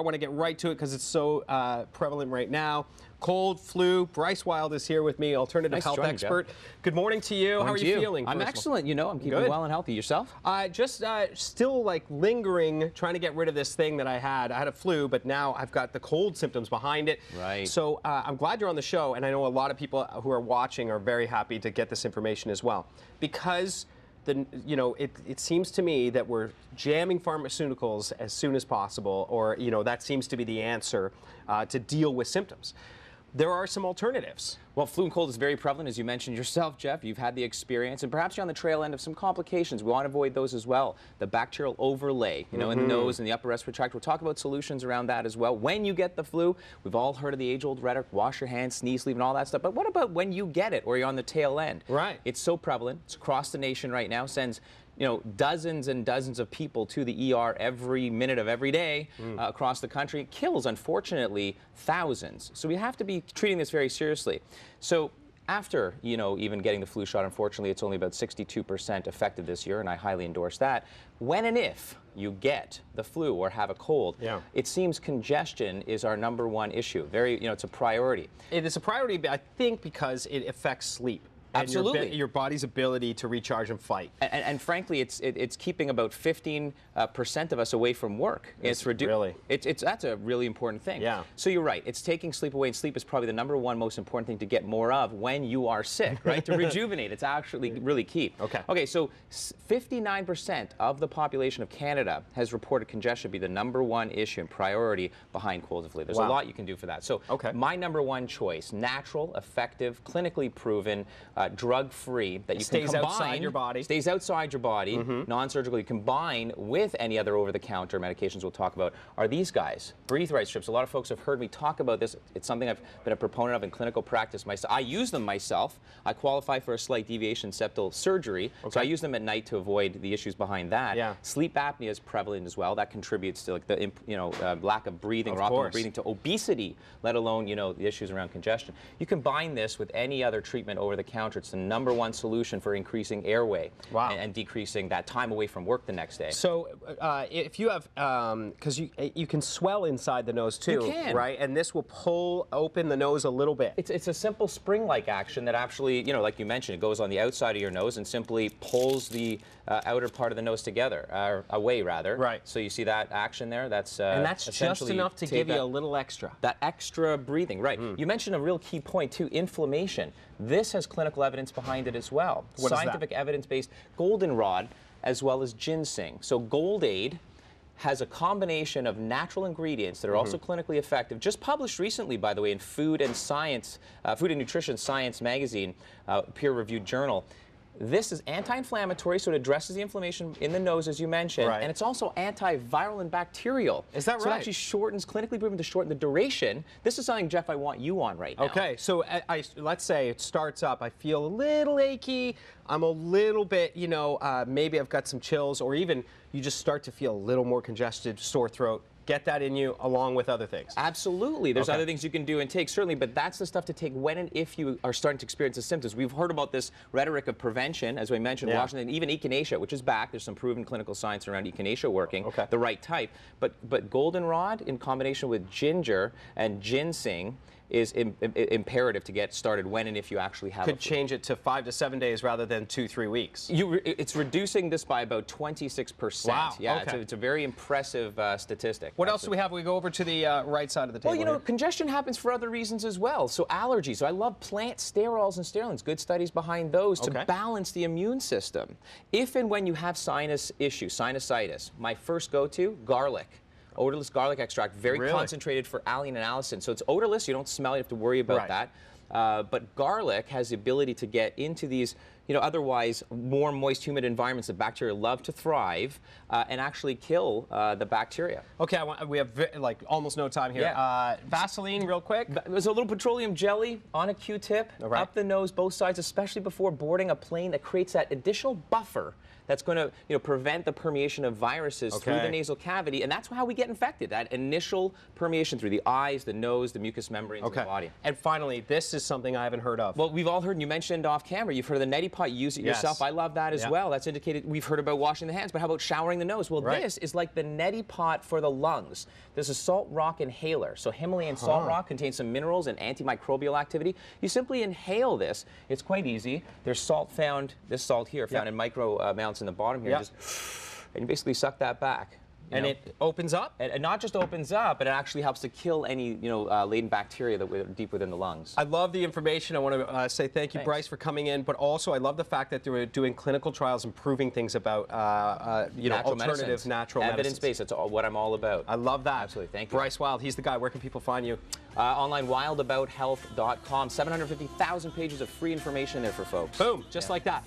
want to get right to it because it's so prevalent right now. Cold, flu. Bryce Wylde is here with me, alternative health expert. Good morning to you. How are you feeling? I'm excellent. You know, I'm keeping well and healthy. Yourself? Just still like lingering, trying to get rid of this thing that I had. I had a flu, but now I've got the cold symptoms behind it. Right. So I'm glad you're on the show, and I know a lot of people who are watching are very happy to get this information as well, because it seems to me that we're jamming pharmaceuticals as soon as possible, or that seems to be the answer to deal with symptoms. There are some alternatives. Well, flu and cold is very prevalent, as you mentioned yourself, Jeff. You've had the experience, and perhaps you're on the trail end of some complications. We want to avoid those as well. The bacterial overlay, in the nose and the upper respiratory tract. We'll talk about solutions around that as well. When you get the flu, we've all heard of the age-old rhetoric, wash your hands, sneeze, sleep, and all that stuff. But what about when you get it, or you're on the tail end? Right. It's so prevalent. It's across the nation right now. Sends dozens and dozens of people to the ER every minute of every day across the country. It kills, unfortunately, thousands. So we have to be treating this very seriously. So after, even getting the flu shot, unfortunately, it's only about 62% effective this year, and I highly endorse that. When and if you get the flu or have a cold, it seems congestion is our #1 issue. It's a priority. It is a priority, I think, because it affects sleep. Absolutely. Your body's ability to recharge and fight. And frankly, it's keeping about 15% of us away from work. That's a really important thing. Yeah. So you're right. It's taking sleep away, and sleep is probably the #1 most important thing to get more of when you are sick, right? To rejuvenate. It's actually really key. Okay. Okay, so 59% of the population of Canada has reported congestion be the #1 issue and priority behind colds and flu. There's a lot you can do for that. So my #1 choice, natural, effective, clinically proven, drug-free, that you can combine. Stays outside your body. Stays outside your body, non-surgical. You combine with any other over-the-counter medications we'll talk about, are these guys. Breathe Right strips. A lot of folks have heard me talk about this. It's something I've been a proponent of in clinical practice myself. I use them myself. I qualify for a slight deviation septal surgery, so I use them at night to avoid the issues behind that. Yeah. Sleep apnea is prevalent as well. That contributes to like the lack of breathing or optimal breathing, to obesity, let alone the issues around congestion. You combine this with any other treatment over the counter. It's the #1 solution for increasing airway and decreasing that time away from work the next day. So if you have, because you can swell inside the nose too, you can. Right? And this will pull open the nose a little bit. It's a simple spring-like action that actually, like you mentioned, it goes on the outside of your nose and simply pulls the outer part of the nose together, away rather. Right. So you see that action there? That's and that's just enough to give you a little extra. That extra breathing, right. You mentioned a real key point too, inflammation. This has clinical evidence behind it as well. Scientific evidence-based goldenrod as well as ginseng. So Gold Aid has a combination of natural ingredients that are also clinically effective. Just published recently, by the way, in Food and Nutrition Science magazine, peer-reviewed journal. This is anti-inflammatory, so it addresses the inflammation in the nose, as you mentioned, and it's also antiviral and bacterial. Is that right? So it actually shortens, clinically proven to shorten the duration. This is something, Jeff, I want you on right now. Okay, so let's say it starts up. I feel a little achy. I'm a little bit, maybe I've got some chills, or even you just start to feel a little more congested, sore throat. Get that in you along with other things. Absolutely. There's other things you can do and take, certainly, but that's the stuff to take when and if you are starting to experience the symptoms. We've heard about this rhetoric of prevention, as we mentioned, Washington, even echinacea, which is back. There's some proven clinical science around echinacea working, the right type. But goldenrod in combination with ginger and ginseng is imperative to get started when and if you actually have Could change it to 5 to 7 days rather than 2-3 weeks. It's reducing this by about 26%. Wow. Yeah, it's a very impressive statistic. What else do we have? We go over to the right side of the table. Well, congestion happens for other reasons as well. So allergies. So I love plant sterols and sterolins. Good studies behind those to balance the immune system. If and when you have sinus issues, sinusitis, my first go-to, garlic. Odorless garlic extract, very concentrated for allergen and allicin. So it's odorless, you don't smell it, you have to worry about that. But garlic has the ability to get into these, otherwise warm, moist, humid environments that bacteria love to thrive and actually kill the bacteria. Okay, we have almost no time here. Vaseline, real quick. There's a little petroleum jelly on a Q-tip, up the nose, both sides, especially before boarding a plane, that creates that additional buffer that's going to prevent the permeation of viruses through the nasal cavity, and that's how we get infected. That initial permeation through the eyes, the nose, the mucous membranes of the body. And finally, this is something I haven't heard of. Well, we've all heard, and you mentioned off camera, you've heard of the neti pot. You use it yourself. I love that as well. That's indicated. We've heard about washing the hands, but how about showering the nose? Well, this is like the neti pot for the lungs. There's a salt rock inhaler. So Himalayan salt rock contains some minerals and antimicrobial activity. You simply inhale this. It's quite easy. There's salt found, this salt here, found in micro amounts in the bottom here. And you basically suck that back. And it opens up? It not just opens up, but it actually helps to kill any latent bacteria that are deep within the lungs. I love the information. I want to say thank you, Bryce, for coming in. But also, I love the fact that they were doing clinical trials and proving things about alternative natural medicines. Evidence-based. That's what I'm all about. I love that. Absolutely. Thank you. Bryce Wylde, he's the guy. Where can people find you? Online, wildabouthealth.com. 750,000 pages of free information there for folks. Boom. Just like that.